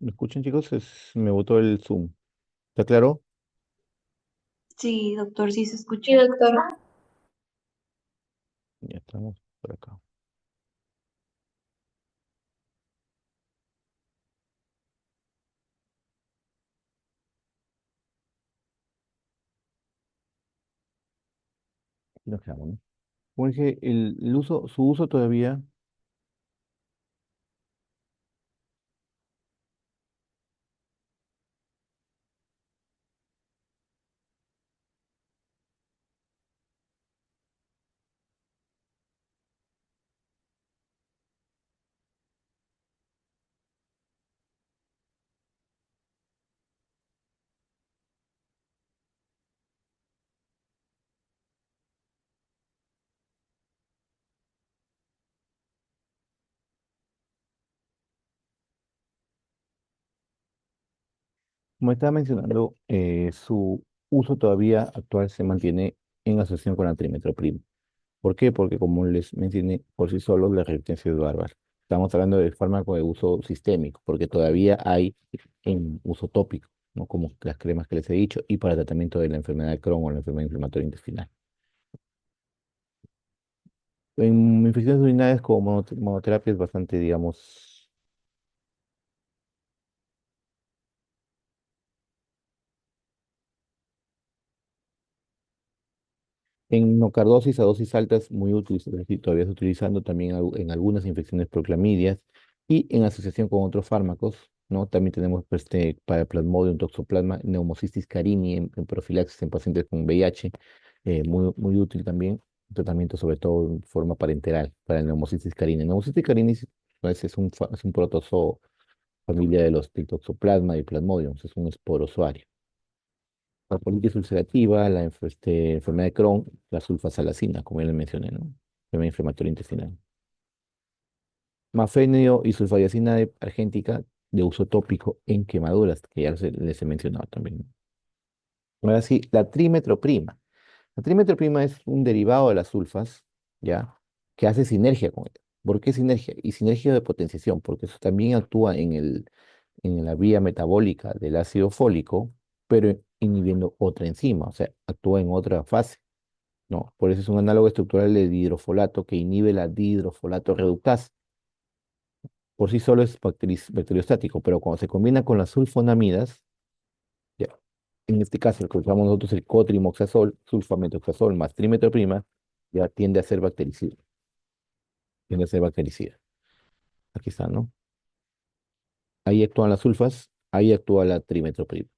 ¿Me escuchan, chicos? Me botó el Zoom. ¿Está claro? Sí, doctor, sí se Sí, escucha. doctor. Ya estamos por acá. Lo quedamos, ¿no? Como dije, su uso todavía como estaba mencionando, su uso todavía actual se mantiene en asociación con la trimetroprima. ¿Por qué? Porque como les mencioné, por sí solos la resistencia es bárbara. Estamos hablando de fármaco de uso sistémico, porque todavía hay en uso tópico, ¿no? Como las cremas que les he dicho, y para tratamiento de la enfermedad de Crohn o la enfermedad inflamatoria intestinal. En infecciones urinarias como monoterapia es bastante, digamos, en nocardosis a dosis altas, muy útil, es decir, todavía se está utilizando también en algunas infecciones por clamidias y en asociación con otros fármacos, ¿no? También tenemos pues, para Plasmodium, Toxoplasma, Pneumocystis carini en profilaxis en pacientes con VIH, muy útil también, tratamiento sobre todo en forma parenteral para el Pneumocystis carini. Pneumocystis carini pues, es un protozoo, familia de los Toxoplasma y Plasmodium, es un esporozoario. La colitis ulcerativa, enfermedad de Crohn, la sulfasalacina, como ya les mencioné, ¿no? Enfermedad inflamatoria intestinal. Mafenio y sulfadiazina argéntica de uso tópico en quemaduras, que ya les he mencionado también, ¿no? Ahora sí, la trimetroprima. La trimetroprima es un derivado de las sulfas, ¿ya? Que hace sinergia con él. ¿Por qué sinergia? Y sinergia de potenciación, porque eso también actúa en la vía metabólica del ácido fólico, pero inhibiendo otra enzima, o sea, actúa en otra fase, ¿no? Por eso es un análogo estructural de dihidrofolato que inhibe la dihidrofolato reductasa. Por sí solo es bacteriostático, pero cuando se combina con las sulfonamidas, ya, en este caso el que usamos nosotros el cotrimoxazol, sulfametoxazol más trimetroprima, ya tiende a ser bactericida. Aquí está, ¿no? Ahí actúan las sulfas, ahí actúa la trimetroprima.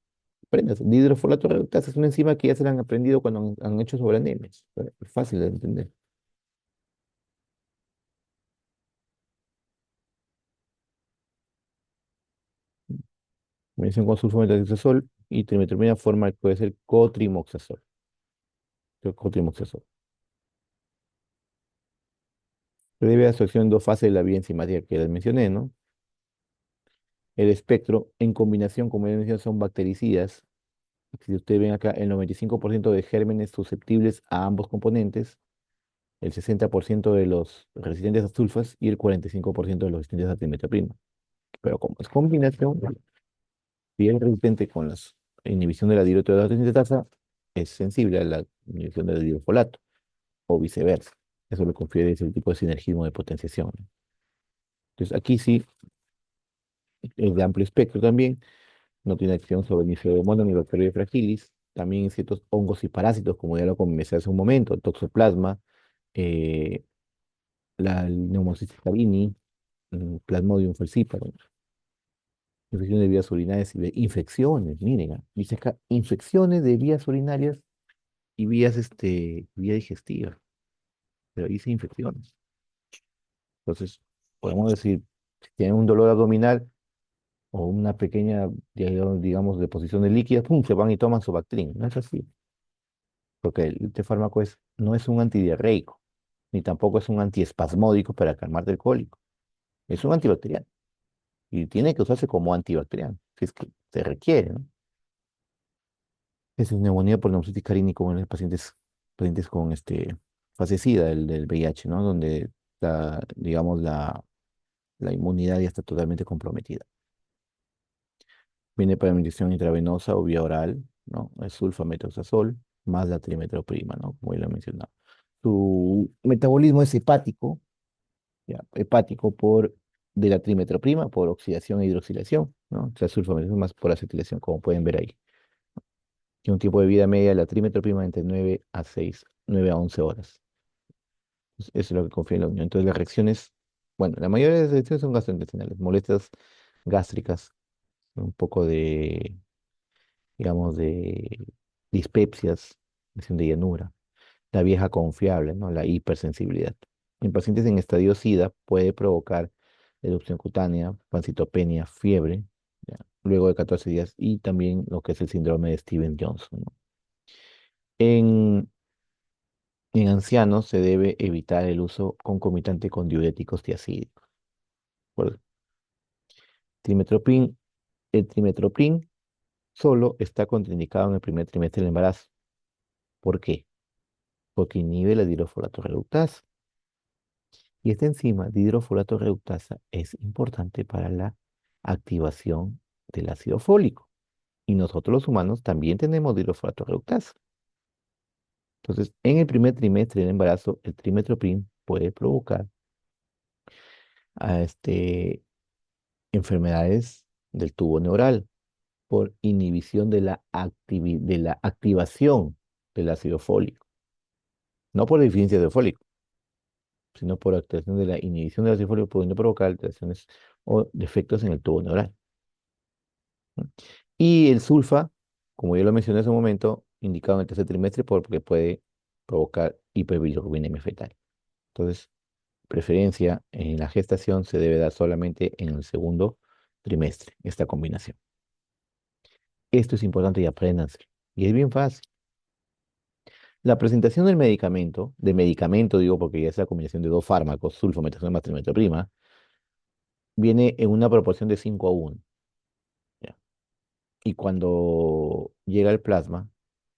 Aprendas, dihidrofolato reductasa es una enzima que ya se la han aprendido cuando han hecho sobre anemias. Es fácil de entender. Combinación con sulfametoxazol y trimetroprima forma puede ser cotrimoxazol. Cotrimoxazol. Se debe a su acción en dos fases de la vía enzimática que les mencioné, ¿no? El espectro, en combinación, como ya mencioné, son bactericidas. Si ustedes ven acá, el 95% de gérmenes susceptibles a ambos componentes, el 60% de los resistentes a sulfas y el 45% de los resistentes a trimetrina. Pero como es combinación, si es resistente con la inhibición de la dihidroteodosintetasa, es sensible a la inhibición del dihidrofolato o viceversa. Eso le confiere ese tipo de sinergismo de potenciación, ¿no? Entonces aquí sí es de amplio espectro también. No tiene acción sobre ni Pseudomonas ni Bacteria fragilis. También en ciertos hongos y parásitos, como ya lo comenté hace un momento, el Toxoplasma, eh, el Pneumocystis carini, Plasmodium falciparum, infecciones de vías urinarias y de infecciones, miren, dice acá, infecciones de vías urinarias y vía digestiva, pero dice infecciones. Entonces, podemos decir, si tienen un dolor abdominal o una pequeña, digamos, deposición de líquido, ¡pum!, se van y toman su Bactrim. No es así. Porque este fármaco no es un antidiarreico, ni tampoco es un antiespasmódico para calmar el cólico. Es un antibacteriano y tiene que usarse como antibacteriano, si es que se requiere, ¿no? Esa es neumonía por neumonitis carínico en los pacientes con fase SIDA del VIH, ¿no? Donde digamos, la inmunidad ya está totalmente comprometida. Viene para administración intravenosa o vía oral, ¿no? Es sulfamethoxazol más la trimetroprima, ¿no? Como ya lo he mencionado. Su metabolismo es hepático, ¿ya? Hepático por de la trimetroprima por oxidación e hidroxilación, ¿no? O sea, sulfamethoxazol más por acetilación, como pueden ver ahí. Tiene un tiempo de vida media de la trimetroprima entre 9 a 11 horas. Eso es lo que confía en la unión. Entonces, las reacciones, bueno, la mayoría de las reacciones son gastrointestinales, molestias gástricas, un poco de, digamos, de dispepsias, lesión de llanura, la vieja confiable, ¿no? La hipersensibilidad. En pacientes en estadio SIDA puede provocar erupción cutánea, pancitopenia, fiebre, ¿ya? Luego de 14 días, y también lo que es el síndrome de Steven-Johnson, ¿no? En, en ancianos se debe evitar el uso concomitante con diuréticos tiacídicos. Por trimetoprim, el trimetoprim solo está contraindicado en el primer trimestre del embarazo. ¿Por qué? Porque inhibe la dihidrofolate reductasa. Y esta enzima dihidrofolate reductasa es importante para la activación del ácido fólico. Y nosotros los humanos también tenemos dihidrofolate reductasa. Entonces, en el primer trimestre del embarazo, el trimetoprim puede provocar enfermedades del tubo neural por inhibición de de la activación del ácido fólico. No por deficiencia de fólico, sino por alteración de la inhibición del ácido fólico, pudiendo provocar alteraciones o defectos en el tubo neural, ¿no? Y el sulfa, como yo lo mencioné hace un momento, indicado en el tercer trimestre porque puede provocar hiperbilirubinemia fetal. Entonces, preferencia en la gestación se debe dar solamente en el segundo trimestre, esta combinación. Esto es importante y apréndanse. Y es bien fácil. La presentación del medicamento, de medicamento digo porque ya es la combinación de dos fármacos, sulfametazol más trimetroprima, viene en una proporción de 5:1, ¿ya? Y cuando llega al plasma,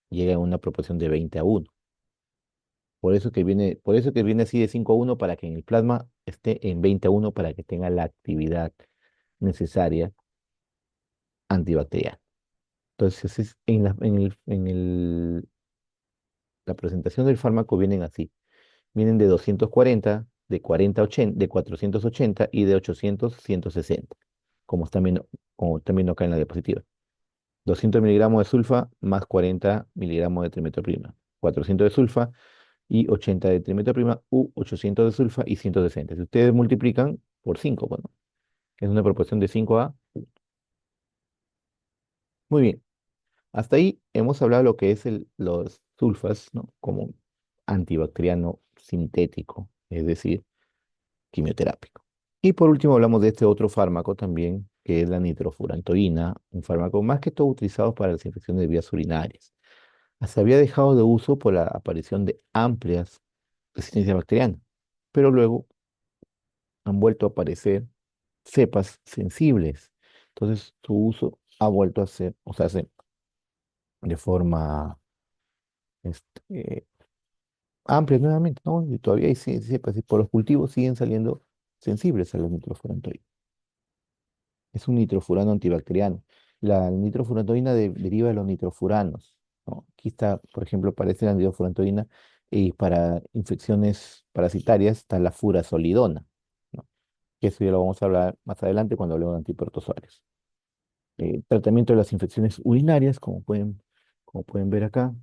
llega en una proporción de 20:1. Por eso que viene así de 5:1 para que en el plasma esté en 20:1 para que tenga la actividad necesaria antibacteriana. Entonces, la presentación del fármaco vienen así. Vienen de 240, de 40 a 80, de 480 y de 800 160, como están viendo acá en la diapositiva. 200 miligramos de sulfa más 40 miligramos de trimetroprima. 400 de sulfa y 80 de trimetroprima u 800 de sulfa y 160. Si ustedes multiplican por 5, bueno, es una proporción de 5 a 1. Muy bien. Hasta ahí hemos hablado de lo que es los sulfas, ¿no? Como antibacteriano sintético, es decir, quimioterápico. Y por último hablamos de este otro fármaco también, que es la nitrofurantoína, un fármaco más que todo utilizado para las infecciones de vías urinarias. Se había dejado de uso por la aparición de amplias resistencias bacterianas, pero luego han vuelto a aparecer cepas sensibles. Entonces su uso ha vuelto a ser, o sea, de forma este, amplia nuevamente, ¿no? Y todavía hay cepas y por los cultivos siguen saliendo sensibles a los nitrofurantoínas. Es un nitrofurano antibacteriano. La nitrofurantoína deriva de los nitrofuranos, ¿no? Aquí está, por ejemplo, aparece la nitrofurantoína y para infecciones parasitarias está la furazolidona, ¿no? Que eso ya lo vamos a hablar más adelante cuando hablemos de antiprotozoarios. Tratamiento de las infecciones urinarias, como pueden ver acá,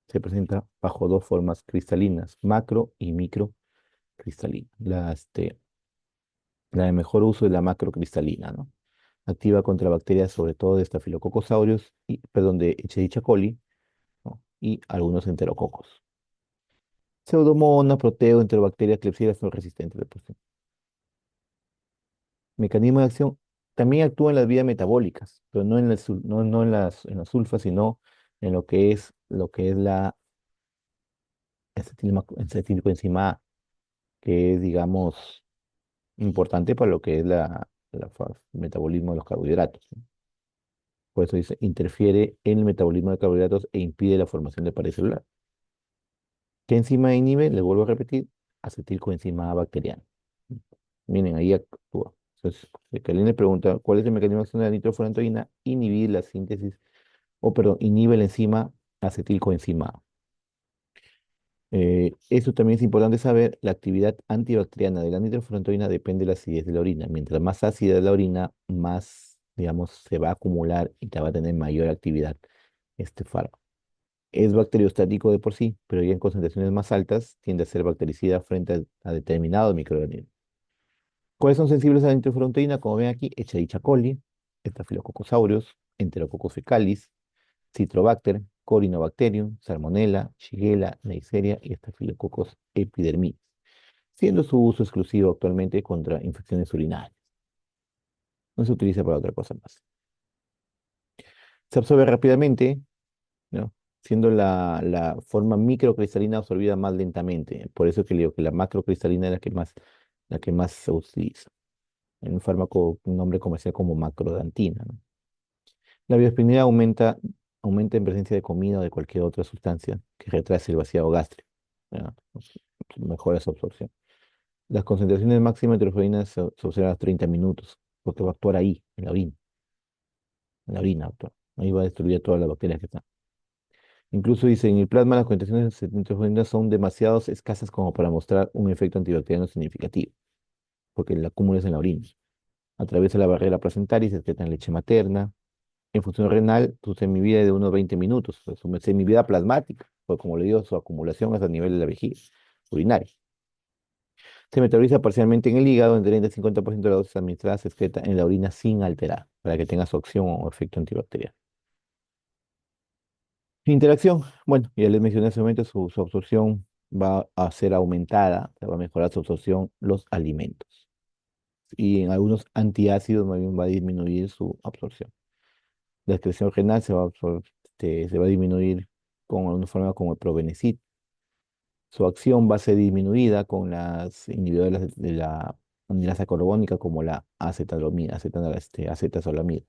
se presenta bajo dos formas cristalinas, macro y microcristalina. La de mejor uso es la macrocristalina, ¿no? Activa contra bacterias, sobre todo de Staphylococcus aureus, perdón, de Escherichia coli, ¿no? Y algunos enterococos. Pseudomonas, proteo, enterobacterias, Klebsiella son resistentes de por sí. Mecanismo de acción, también actúa en las vías metabólicas, pero no no en las sulfas, sino en lo que es la acetilcoenzima A, que es, digamos, importante para lo que es el metabolismo de los carbohidratos, ¿no? Por eso dice, interfiere en el metabolismo de carbohidratos e impide la formación de pared celular. ¿Qué enzima inhibe? Le vuelvo a repetir, acetilcoenzima A bacteriana. Miren, ahí actúa. Entonces, Kalin le pregunta, ¿cuál es el mecanismo de acción de la nitrofurantoína? Inhibir la síntesis, o perdón, inhibe la enzima acetilcoenzima. Eso también es importante saber, la actividad antibacteriana de la nitrofurantoína depende de la acidez de la orina. Mientras más ácida es la orina, más, digamos, se va a acumular y te va a tener mayor actividad este fármaco. Es bacteriostático de por sí, pero ya en concentraciones más altas tiende a ser bactericida frente a determinados microorganismos. ¿Cuáles son sensibles a la nitrofurantoína? Como ven aquí, Escherichia coli, Staphylococcus aureus, Enterococcus fecalis, Citrobacter, Corynebacterium, Salmonella, Shigella, Neisseria y Staphylococcus epidermidis, siendo su uso exclusivo actualmente contra infecciones urinarias. No se utiliza para otra cosa más. Se absorbe rápidamente, ¿no? Siendo la forma microcristalina absorbida más lentamente. Por eso que le digo que la macrocristalina es la que más se utiliza. En un fármaco, un nombre comercial como macrodantina, ¿no? La biospinera aumenta en presencia de comida o de cualquier otra sustancia que retrase el vaciado gástrico. ¿Ya? Mejora su absorción. Las concentraciones máximas de trofolina se observan a los 30 minutos, porque va a actuar ahí, en la orina actúa. Ahí va a destruir todas las bacterias que están. Incluso dice, en el plasma las concentraciones de nitroglicerina son demasiado escasas como para mostrar un efecto antibacteriano significativo, porque el acúmulo es en la orina. Atraviesa la barrera placentaria y se excreta en leche materna. En función renal, su semivida es de unos 20 minutos, pues, su semivida plasmática, pues como le digo, su acumulación es a nivel de la vejiga urinaria. Se metaboliza parcialmente en el hígado, en 30 y 50% de la dosis administrada se excreta en la orina sin alterar, para que tenga su acción o efecto antibacterial. Interacción, bueno, ya les mencioné hace un momento, su absorción va a ser aumentada, se va a mejorar su absorción los alimentos. Y en algunos antiácidos más bien va a disminuir su absorción. La excreción renal se va a disminuir con alguna forma como el probenecid. Su acción va a ser disminuida con las inhibidoras de la amilasa carbónica como la acetazolamida, acetazolamida.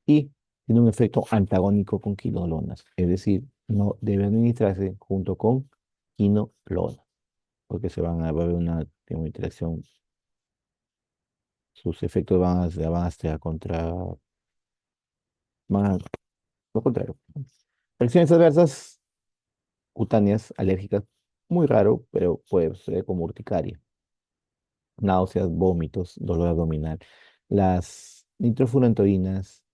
Y tiene un efecto antagónico con quinolonas, es decir, no debe administrarse junto con quinolona, porque va a haber una interacción, sus efectos van a estar contra, más, lo contrario. Reacciones adversas cutáneas alérgicas, muy raro, pero puede ser como urticaria, náuseas, vómitos, dolor abdominal. Las nitrofurantoínas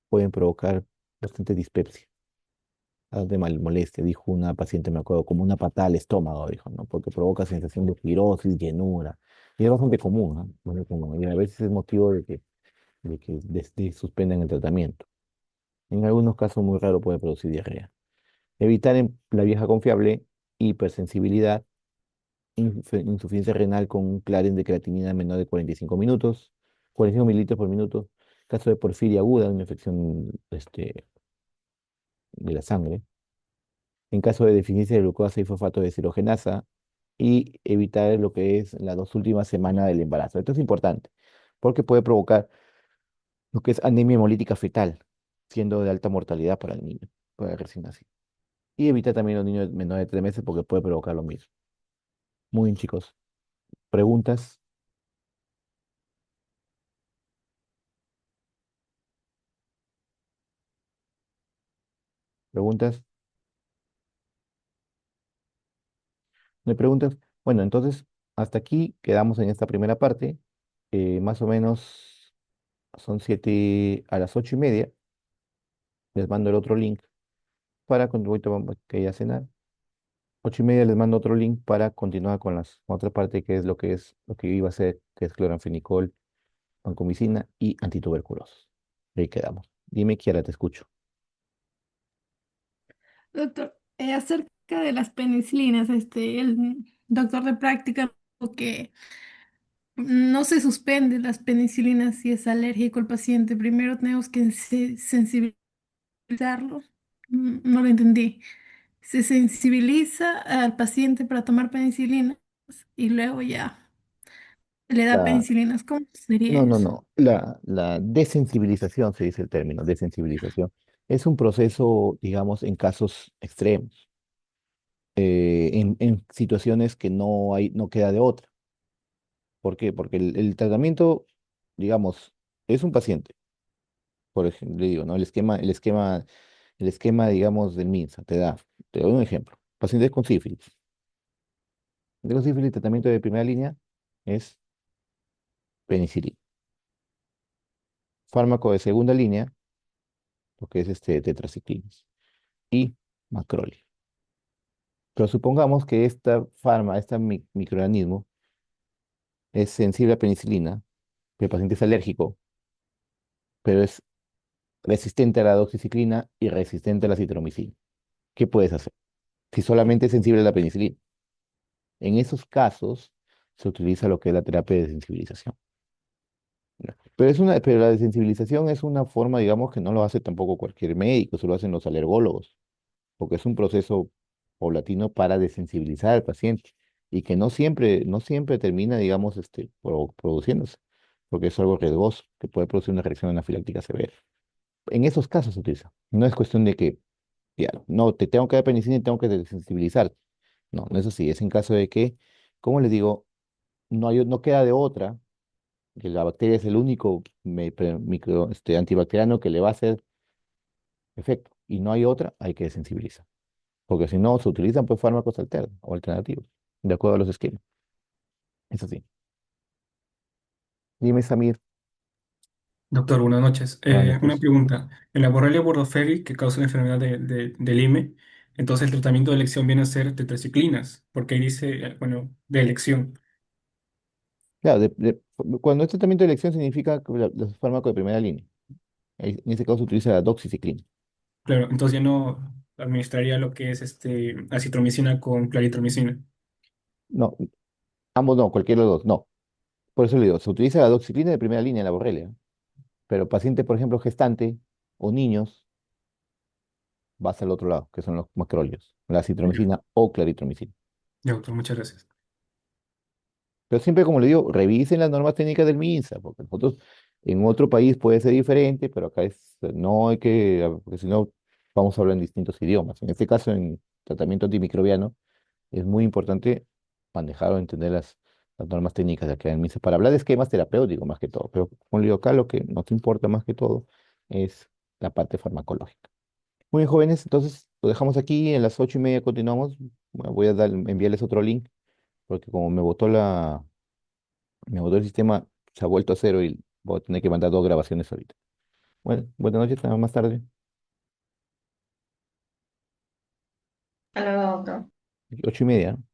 pueden provocar bastante dispepsia, de mal molestia, dijo una paciente, me acuerdo, como una patada al estómago, dijo, ¿no? Porque provoca sensación de girosis, llenura, y es bastante común, ¿no? Muy común, y a veces es motivo de suspendan el tratamiento. En algunos casos muy raro puede producir diarrea. Evitar en la vieja confiable hipersensibilidad, insuficiencia renal con un Clarence de creatinina menor de 45 minutos, 45 mililitros por minuto, caso de porfiria aguda, una infección de la sangre, en caso de deficiencia de glucosa y fosfato de deshidrogenasa, y evitar lo que es las 2 últimas semanas del embarazo. Esto es importante, porque puede provocar lo que es anemia hemolítica fetal, siendo de alta mortalidad para el niño, para el recién nacido. Y evitar también los niños menores de 3 meses porque puede provocar lo mismo. Muy bien, chicos. ¿Preguntas? ¿Preguntas? ¿Me preguntas? Bueno, entonces, hasta aquí quedamos en esta primera parte. Más o menos son 7 a las 8:30. Les mando el otro link para cuando voy que ya a cenar. 8:30 les mando otro link para continuar con con otra parte que lo que iba a hacer, que es cloranfenicol, vancomicina y antituberculosis. Ahí quedamos. Dime, Kiara, te escucho. Doctor, acerca de las penicilinas, el doctor de práctica dijo que no se suspende las penicilinas si es alérgico el paciente. Primero tenemos que sensibilizarlo. No lo entendí. Se sensibiliza al paciente para tomar penicilinas y luego ya le da La, penicilinas. ¿Cómo sería no, no, eso? no. La desensibilización, se dice el término, desensibilización, es un proceso, digamos, en casos extremos, en situaciones que no queda de otra. ¿Por qué? Porque el tratamiento, digamos, es un paciente, por ejemplo, le digo, ¿no? El esquema, digamos, del MINSA, te doy un ejemplo. Pacientes con sífilis. De sífilis, el tratamiento de primera línea es penicilina. Fármaco de segunda línea, lo que es tetraciclinas y macrolide. Pero supongamos que este microorganismo es sensible a penicilina, que el paciente es alérgico, pero es resistente a la doxiciclina y resistente a la citromicina. ¿Qué puedes hacer? Si solamente es sensible a la penicilina. En esos casos se utiliza lo que es la terapia de sensibilización. ¿No? Pero la desensibilización es una forma, digamos, que no lo hace tampoco cualquier médico, eso lo hacen los alergólogos, porque es un proceso paulatino para desensibilizar al paciente y que no siempre termina, digamos, produciéndose, porque es algo riesgoso, que puede producir una reacción anafiláctica severa. En esos casos se utiliza. No es cuestión de que, ya, no, te tengo que dar penicilina y tengo que desensibilizar. No, no es así. Es en caso de que, como les digo, no queda de otra, que la bacteria es el único antibacteriano que le va a hacer efecto. Y no hay otra, hay que desensibilizar. Porque si no, se utilizan pues fármacos alternos o alternativos, de acuerdo a los esquemas. Es así. Dime, Samir, Doctor, buenas noches. buenas Una noches. pregunta. En la borrelia burgdorferi, que causa la enfermedad de Lyme, entonces el tratamiento de elección viene a ser tetraciclinas, porque ahí dice, bueno, de elección. Claro, cuando es tratamiento de elección significa que los fármacos de primera línea. En este caso se utiliza la doxiciclina. Claro, entonces ya no administraría lo que es acitromicina con claritromicina. No, ambos no, cualquiera de los dos, no. Por eso le digo, se utiliza la doxiciclina de primera línea en la borrelia, pero paciente, por ejemplo, gestante o niños, vas al otro lado, que son los macróleos, la Ya, citromicina o claritromicina. ya, doctor, muchas gracias. Pero siempre, como le digo, revisen las normas técnicas del MINSA, porque nosotros en otro país puede ser diferente, pero acá no hay que, porque si no vamos a hablar en distintos idiomas. En este caso, en tratamiento antimicrobiano, es muy importante manejar o entender las normas técnicas de acá en MINSA para hablar de esquemas terapéuticos más que todo. Pero como le digo acá, lo que nos importa más que todo es la parte farmacológica. Muy bien, jóvenes, entonces lo dejamos aquí, en las 8:30 continuamos. Bueno, voy a enviarles otro link, porque como me botó el sistema, se ha vuelto a cero y voy a tener que mandar 2 grabaciones ahorita. Bueno, buenas noches, hasta más tarde. Hasta luego, doctor. 8:30.